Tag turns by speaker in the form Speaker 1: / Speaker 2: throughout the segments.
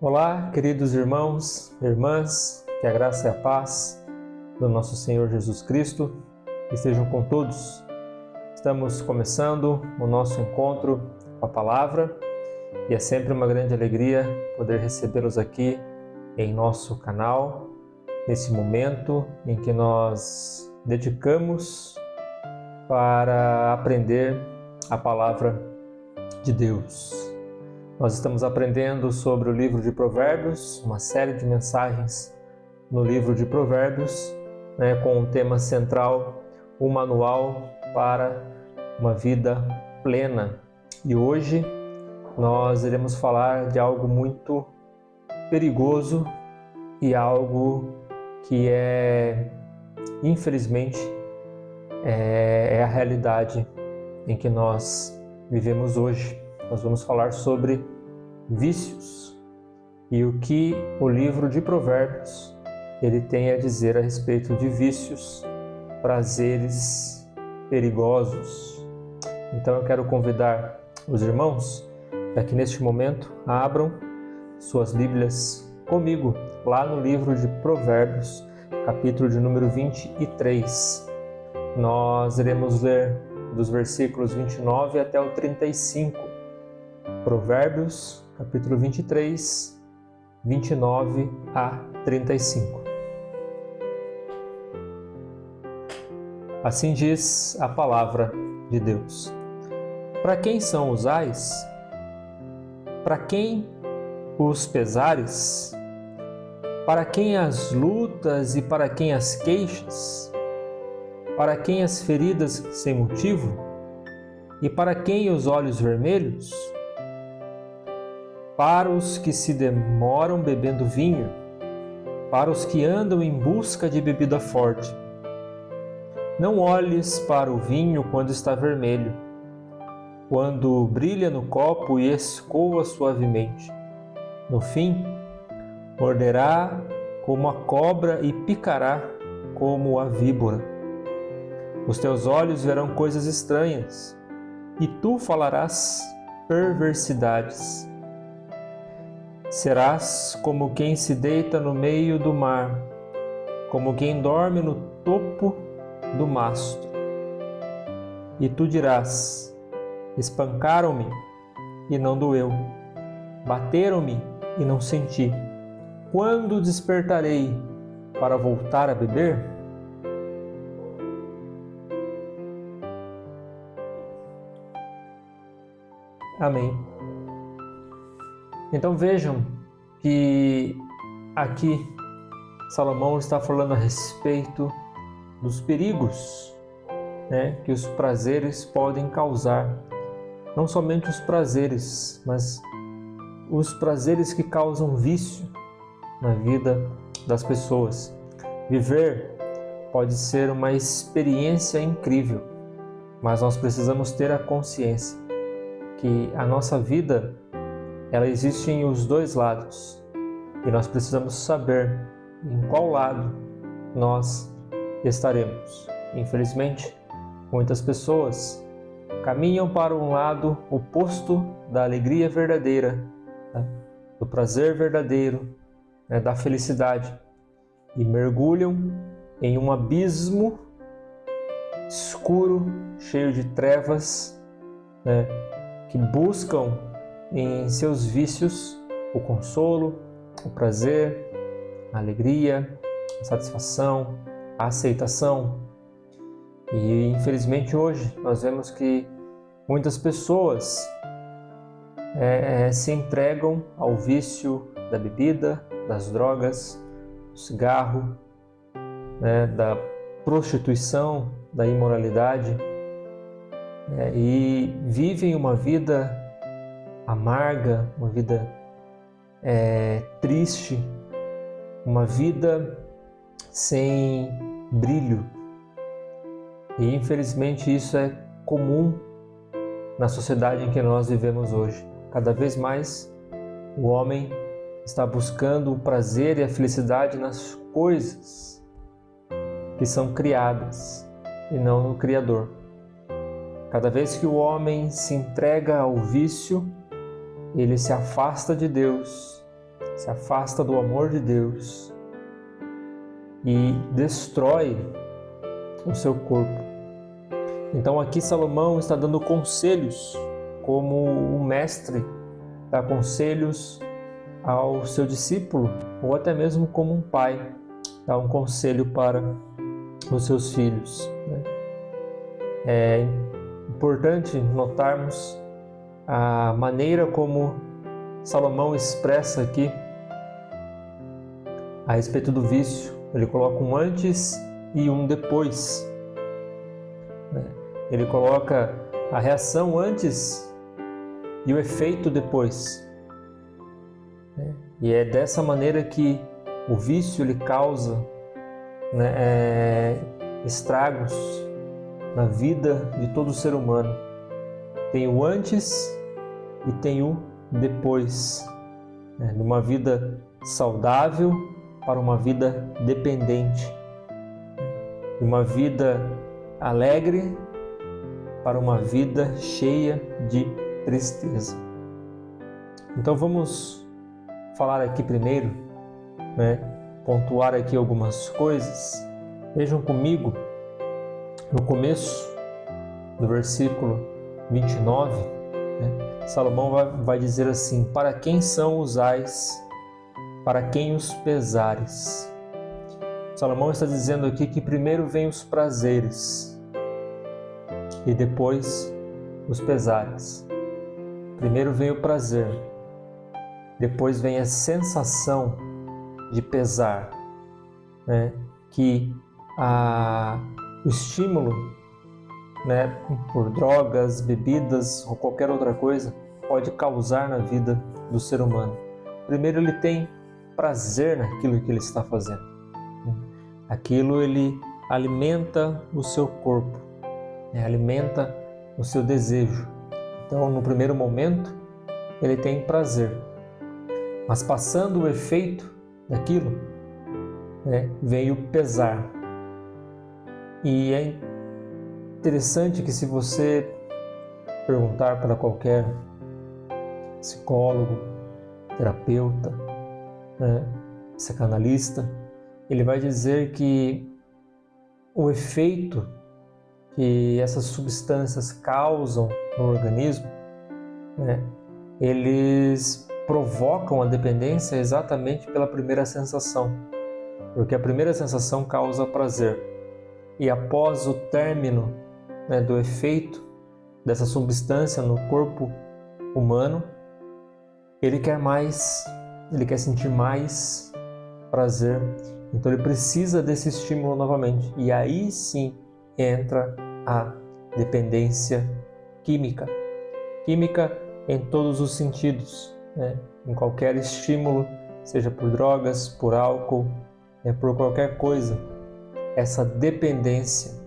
Speaker 1: Olá, queridos irmãos e irmãs, que a graça e a paz do nosso Senhor Jesus Cristo estejam com todos. Estamos começando o nosso encontro com a Palavra e é sempre uma grande alegria poder recebê-los aqui em nosso canal, nesse momento em que nós dedicamos para aprender a Palavra de Deus. Nós estamos aprendendo sobre o livro de Provérbios, uma série de mensagens no livro de Provérbios, com o tema central, o manual para uma vida plena. E hoje nós iremos falar de algo muito perigoso e algo que infelizmente, é a realidade em que nós vivemos hoje. Nós vamos falar sobre vícios e o que o livro de Provérbios ele tem a dizer a respeito de vícios, prazeres perigosos. Então eu quero convidar os irmãos para que neste momento abram suas Bíblias comigo lá no livro de Provérbios, capítulo de número 23. Nós iremos ler dos versículos 29 até o 35. Provérbios, capítulo 23, 29 a 35. Assim diz a palavra de Deus. Para quem são os ais? Para quem os pesares? Para quem as lutas e para quem as queixas? Para quem as feridas sem motivo? E para quem os olhos vermelhos? Para os que se demoram bebendo vinho, para os que andam em busca de bebida forte. Não olhes para o vinho quando está vermelho, quando brilha no copo e escoa suavemente. No fim, morderá como a cobra e picará como a víbora. Os teus olhos verão coisas estranhas, e tu falarás perversidades. Serás como quem se deita no meio do mar, como quem dorme no topo do mastro. E tu dirás: espancaram-me e não doeu, bateram-me e não senti. Quando despertarei para voltar a beber? Amém. Então vejam que aqui Salomão está falando a respeito dos perigos, que os prazeres podem causar. Não somente os prazeres, mas os prazeres que causam vício na vida das pessoas. Viver pode ser uma experiência incrível, mas nós precisamos ter a consciência que a nossa vida ela existe em os dois lados e nós precisamos saber em qual lado nós estaremos. Infelizmente, muitas pessoas caminham para um lado oposto da alegria verdadeira, do prazer verdadeiro, da felicidade e mergulham em um abismo escuro, cheio de trevas, que buscam em seus vícios o consolo, o prazer, a alegria, a satisfação, a aceitação. E infelizmente hoje nós vemos que muitas pessoas se entregam ao vício da bebida, das drogas, do cigarro, da prostituição, da imoralidade, e vivem uma vida amarga, uma vida triste, uma vida sem brilho. E infelizmente isso é comum na sociedade em que nós vivemos hoje. Cada vez mais o homem está buscando o prazer e a felicidade nas coisas que são criadas e não no Criador. Cada vez que o homem se entrega ao vício, ele se afasta de Deus, se afasta do amor de Deus e destrói o seu corpo. Então aqui Salomão está dando conselhos, como o mestre dá conselhos ao seu discípulo, ou até mesmo como um pai dá um conselho para os seus filhos. É importante notarmos a maneira como Salomão expressa aqui a respeito do vício. Ele coloca um antes e um depois. Ele coloca a reação antes e o efeito depois. E é dessa maneira que o vício ele causa estragos na vida de todo ser humano. Tem o antes e tem o depois, de uma vida saudável para uma vida dependente, de uma vida alegre para uma vida cheia de tristeza. Então vamos falar aqui primeiro, pontuar aqui algumas coisas. Vejam comigo no começo do versículo 29, Salomão vai dizer assim: para quem são os ais, para quem os pesares. Salomão está dizendo aqui que primeiro vem os prazeres e depois os pesares. Primeiro vem o prazer, depois vem a sensação de pesar, que o estímulo por drogas, bebidas ou qualquer outra coisa pode causar na vida do ser humano. Primeiro ele tem prazer naquilo que ele está fazendo. Aquilo ele alimenta o seu corpo, alimenta o seu desejo. Então no primeiro momento ele tem prazer, mas passando o efeito daquilo, vem o pesar. E é interessante que se você perguntar para qualquer psicólogo, terapeuta, psicanalista, ele vai dizer que o efeito que essas substâncias causam no organismo, eles provocam a dependência exatamente pela primeira sensação, porque a primeira sensação causa prazer, e após o término do efeito dessa substância no corpo humano, ele quer mais, ele quer sentir mais prazer, então ele precisa desse estímulo novamente, e aí sim entra a dependência química. Química em todos os sentidos, em qualquer estímulo, seja por drogas, por álcool, por qualquer coisa. Essa dependência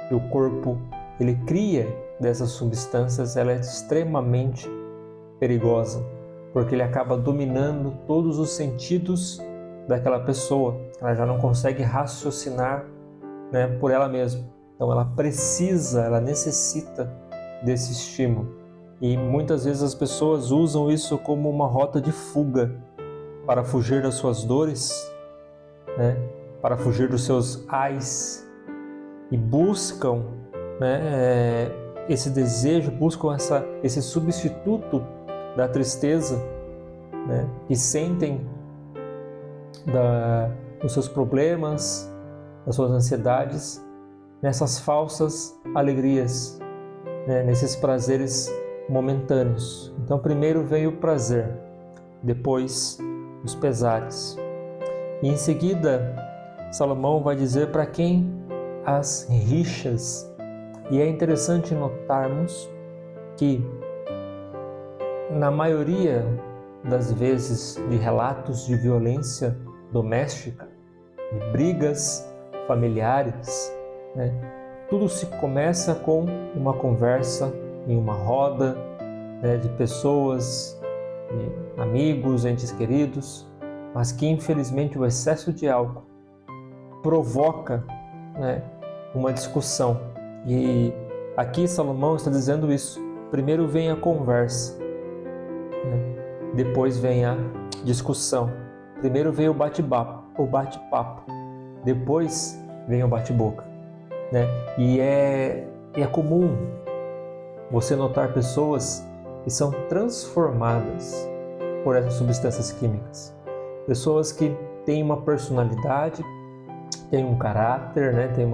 Speaker 1: que o corpo ele cria dessas substâncias, ela é extremamente perigosa, porque ele acaba dominando todos os sentidos daquela pessoa. Ela já não consegue raciocinar por ela mesma. Então ela necessita desse estímulo. E muitas vezes as pessoas usam isso como uma rota de fuga para fugir das suas dores, para fugir dos seus ais, e buscam esse desejo, buscam esse substituto da tristeza, que sentem dos seus problemas, das suas ansiedades, nessas falsas alegrias, nesses prazeres momentâneos. Então primeiro vem o prazer, depois os pesares. E em seguida Salomão vai dizer para quem as rixas. E é interessante notarmos que na maioria das vezes de relatos de violência doméstica, de brigas familiares, tudo se começa com uma conversa em uma roda de pessoas, de amigos, entes queridos, mas que infelizmente o excesso de álcool provoca uma discussão. E aqui Salomão está dizendo isso. Primeiro vem a conversa, depois vem a discussão. Primeiro vem o bate-papo, depois vem o bate-boca, né? E é comum você notar pessoas que são transformadas por essas substâncias químicas. Pessoas que têm uma personalidade, têm um caráter, né? Têm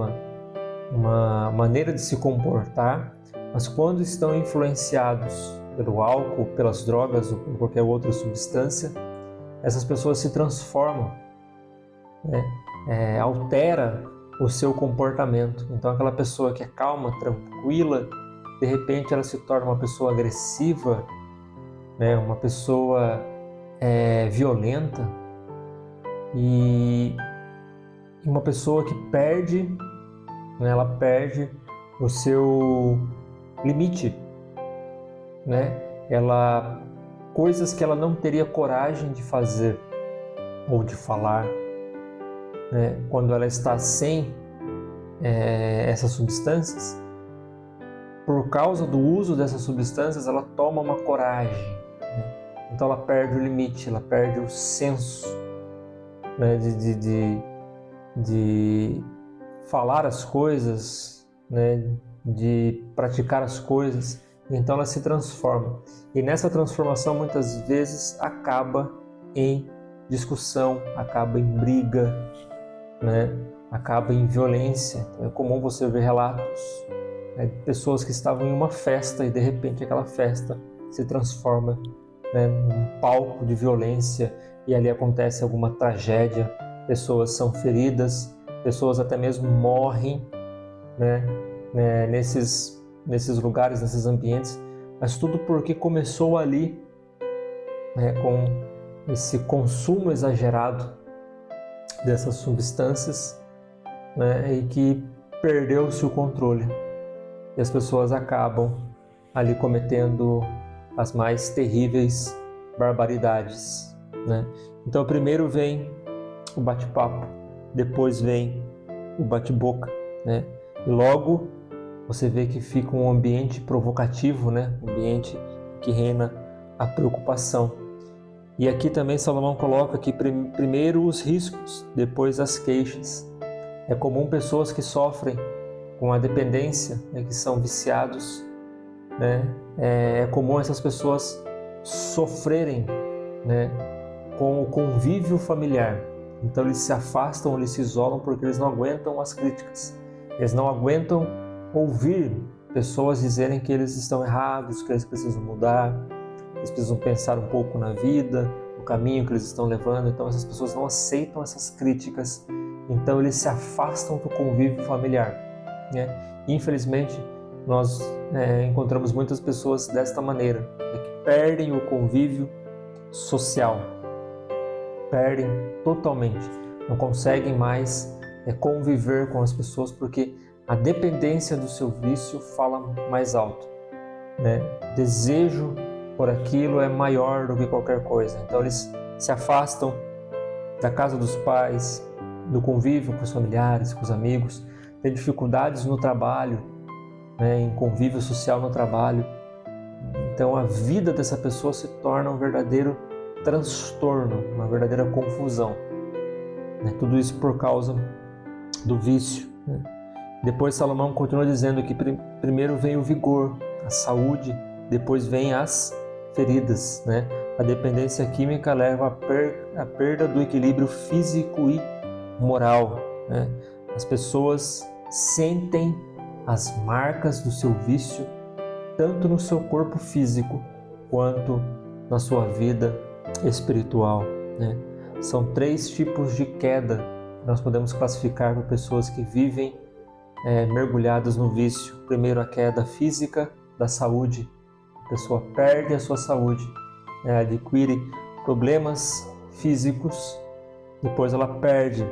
Speaker 1: uma maneira de se comportar, mas quando estão influenciados pelo álcool, pelas drogas ou por qualquer outra substância, essas pessoas se transformam, né? Altera o seu comportamento. Então aquela pessoa que é calma, tranquila, de repente ela se torna uma pessoa agressiva, né? Uma pessoa violenta e uma pessoa que perde, né? Ela perde o seu limite, né? Coisas que ela não teria coragem de fazer ou de falar, né? Quando ela está sem essas substâncias, por causa do uso dessas substâncias, ela toma uma coragem, né? Então ela perde o limite, ela perde o senso, né? de falar as coisas, né? De praticar as coisas. Então ela se transforma. E nessa transformação muitas vezes acaba em discussão, acaba em briga, né? Acaba em violência. Então, é comum você ver relatos, né, de pessoas que estavam em uma festa e de repente aquela festa se transforma, né, num palco de violência e ali acontece alguma tragédia, pessoas são feridas, pessoas até mesmo morrem, né, nesses lugares, nesses ambientes, mas tudo porque começou ali, né, com esse consumo exagerado dessas substâncias, né, e que perdeu-se o controle. E as pessoas acabam ali cometendo as mais terríveis barbaridades, né? Então primeiro vem o bate-papo, depois vem o bate-boca, né? E logo você vê que fica um ambiente provocativo, né? Um ambiente que reina a preocupação. E aqui também Salomão coloca que primeiro os riscos, depois as queixas. É comum pessoas que sofrem com a dependência, né, que são viciados, né? É comum essas pessoas sofrerem, né, com o convívio familiar. Então eles se afastam, eles se isolam porque eles não aguentam as críticas. Eles não aguentam ouvir pessoas dizerem que eles estão errados, que eles precisam mudar, eles precisam pensar um pouco na vida, no caminho que eles estão levando. Então essas pessoas não aceitam essas críticas, então eles se afastam do convívio familiar, né? Infelizmente nós encontramos muitas pessoas desta maneira, né, que perdem o convívio social, perdem totalmente, não conseguem mais conviver com as pessoas porque a dependência do seu vício fala mais alto, né? Desejo por aquilo é maior do que qualquer coisa. Então eles se afastam da casa dos pais, do convívio com os familiares, com os amigos, têm dificuldades no trabalho, né, em convívio social no trabalho. Então a vida dessa pessoa se torna um verdadeiro transtorno, uma verdadeira confusão, né? Tudo isso por causa do vício, né? Depois Salomão continua dizendo que primeiro vem o vigor, a saúde, depois vem as feridas, né? A dependência química leva à perda do equilíbrio físico e moral, né? As pessoas sentem as marcas do seu vício tanto no seu corpo físico quanto na sua vida espiritual, né? São 3 tipos de queda que nós podemos classificar por pessoas que vivem mergulhadas no vício. Primeiro, a queda física da saúde. A pessoa perde a sua saúde, né? Adquire problemas físicos. Depois ela perde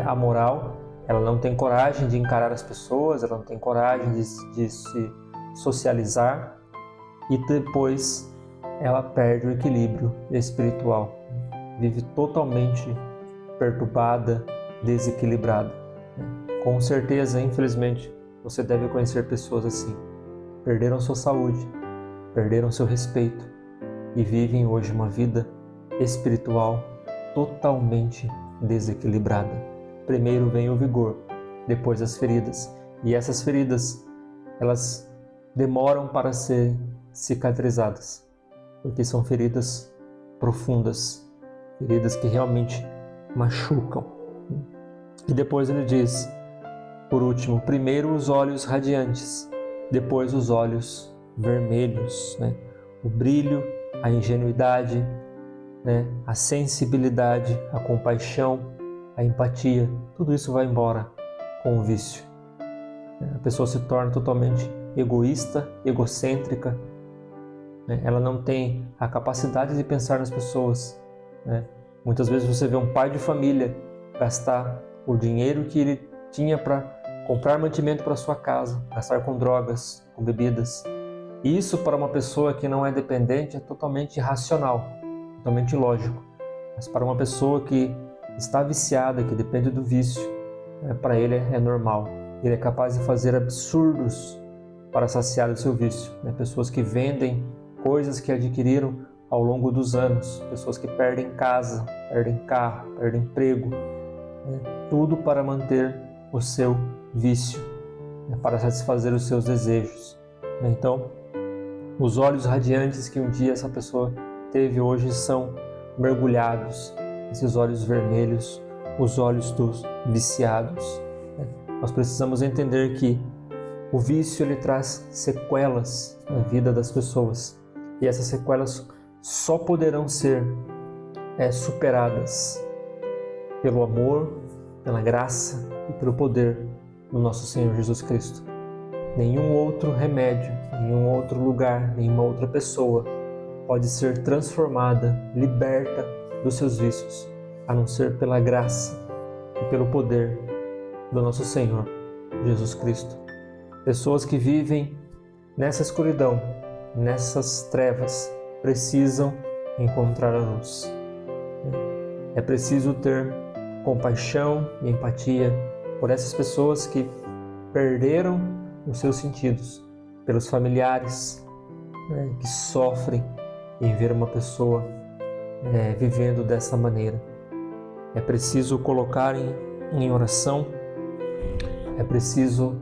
Speaker 1: a moral. Ela não tem coragem de encarar as pessoas, ela não tem coragem de se socializar. E depois ela perde o equilíbrio espiritual. Vive totalmente perturbada, desequilibrada. Com certeza, infelizmente, você deve conhecer pessoas assim. Perderam sua saúde, perderam seu respeito e vivem hoje uma vida espiritual totalmente desequilibrada. Primeiro vem o vigor, depois as feridas. E essas feridas, elas demoram para serem cicatrizadas, porque são feridas profundas, feridas que realmente machucam. E depois ele diz, por último, primeiro os olhos radiantes, depois os olhos vermelhos, né? O brilho, a ingenuidade, né? A sensibilidade, a compaixão, a empatia, tudo isso vai embora com o vício. A pessoa se torna totalmente egoísta, egocêntrica, né? Ela não tem a capacidade de pensar nas pessoas, né? Muitas vezes você vê um pai de família gastar o dinheiro que ele tinha para comprar mantimento para sua casa, gastar com drogas, com bebidas. E isso para uma pessoa que não é dependente é totalmente irracional, totalmente ilógico. Mas para uma pessoa que está viciada, que depende do vício, para ele é normal. Ele é capaz de fazer absurdos para saciar o seu vício. Pessoas que vendem coisas que adquiriram ao longo dos anos, pessoas que perdem casa, perdem carro, perdem emprego, tudo para manter o seu vício, para satisfazer os seus desejos. Então, os olhos radiantes que um dia essa pessoa teve hoje são mergulhados, esses olhos vermelhos, os olhos dos viciados. Nós precisamos entender que o vício ele traz sequelas na vida das pessoas e essas sequelas só poderão ser superadas pelo amor, pela graça e pelo poder do nosso Senhor Jesus Cristo. Nenhum outro remédio, nenhum outro lugar, nenhuma outra pessoa pode ser transformada, liberta dos seus vícios, a não ser pela graça e pelo poder do nosso Senhor Jesus Cristo. Pessoas que vivem nessa escuridão, nessas trevas, precisam encontrar a luz. É preciso ter compaixão e empatia por essas pessoas que perderam os seus sentidos, pelos familiares que sofrem em ver uma pessoa vivendo dessa maneira. É preciso colocar em oração, é preciso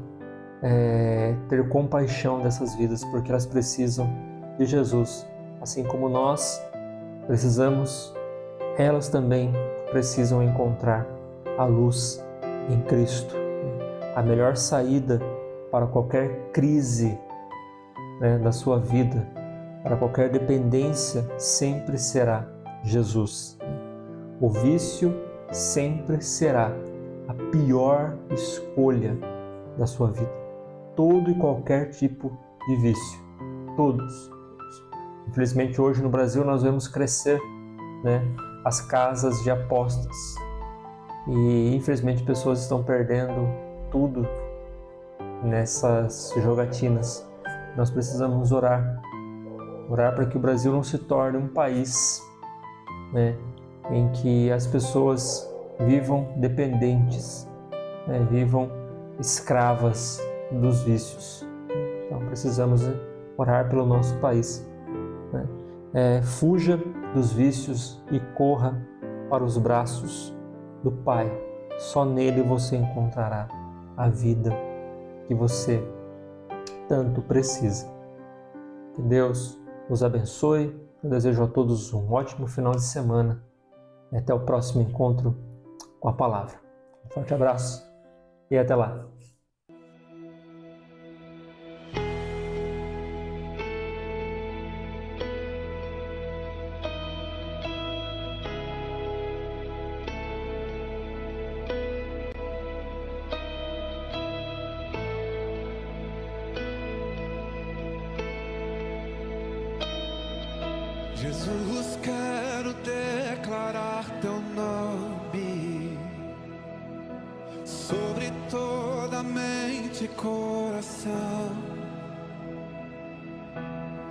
Speaker 1: ter compaixão dessas vidas, porque elas precisam de Jesus. Assim como nós precisamos, elas também precisam encontrar a luz em Cristo. A melhor saída para qualquer crise da sua vida, para qualquer dependência, sempre será Jesus. O vício sempre será a pior escolha da sua vida. Todo e qualquer tipo de vício. Todos. Infelizmente hoje no Brasil nós vemos crescer as casas de apostas. E infelizmente pessoas estão perdendo tudo nessas jogatinas. Nós precisamos orar para que o Brasil não se torne um país em que as pessoas vivam dependentes, vivam escravas dos vícios. Então precisamos orar pelo nosso país. Fuja dos vícios e corra para os braços do Pai. Só nele você encontrará a vida que você tanto precisa. Que Deus os abençoe. Eu desejo a todos um ótimo final de semana e até o próximo encontro com a palavra. Um forte abraço e até lá.
Speaker 2: Jesus, quero declarar teu nome sobre toda mente e coração,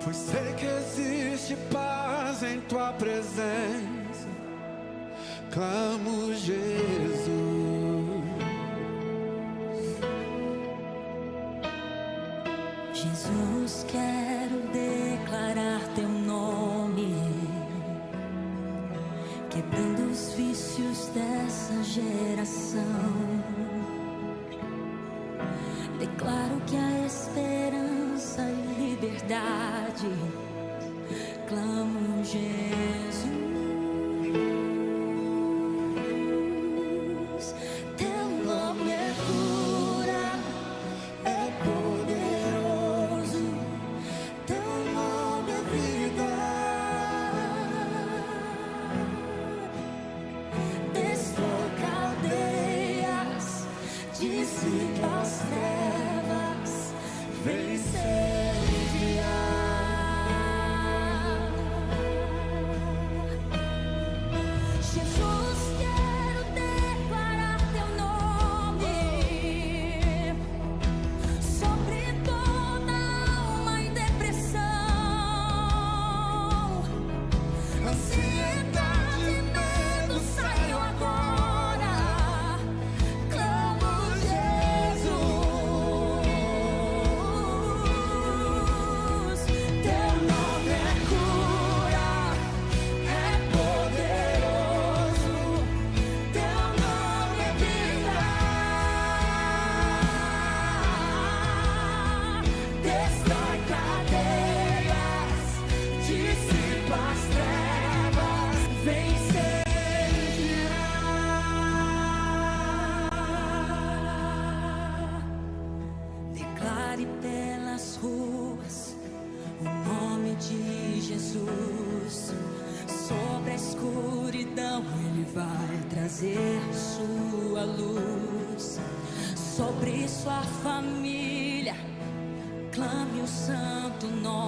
Speaker 2: pois sei que existe paz em tua presença. Clamo Jesus.
Speaker 3: Jesus, quero declarar teu nome tempestade, clamo Jesus. Teu nome é cura, é poderoso. Teu nome é vida. Destrói cadeias, dissipa as trevas, vem Jesus, quero declarar teu nome sobre toda alma em depressão, ansiedade e medo saiam agora. Clamo Jesus, teu nome é cura, é poderoso. Teu nome é vida. Destrói cadeias, dissipa as trevas, vem declare pelas ruas o nome de Jesus. Sobre a escuridão Ele vai trazer sua luz. Sobre sua família clame o santo nome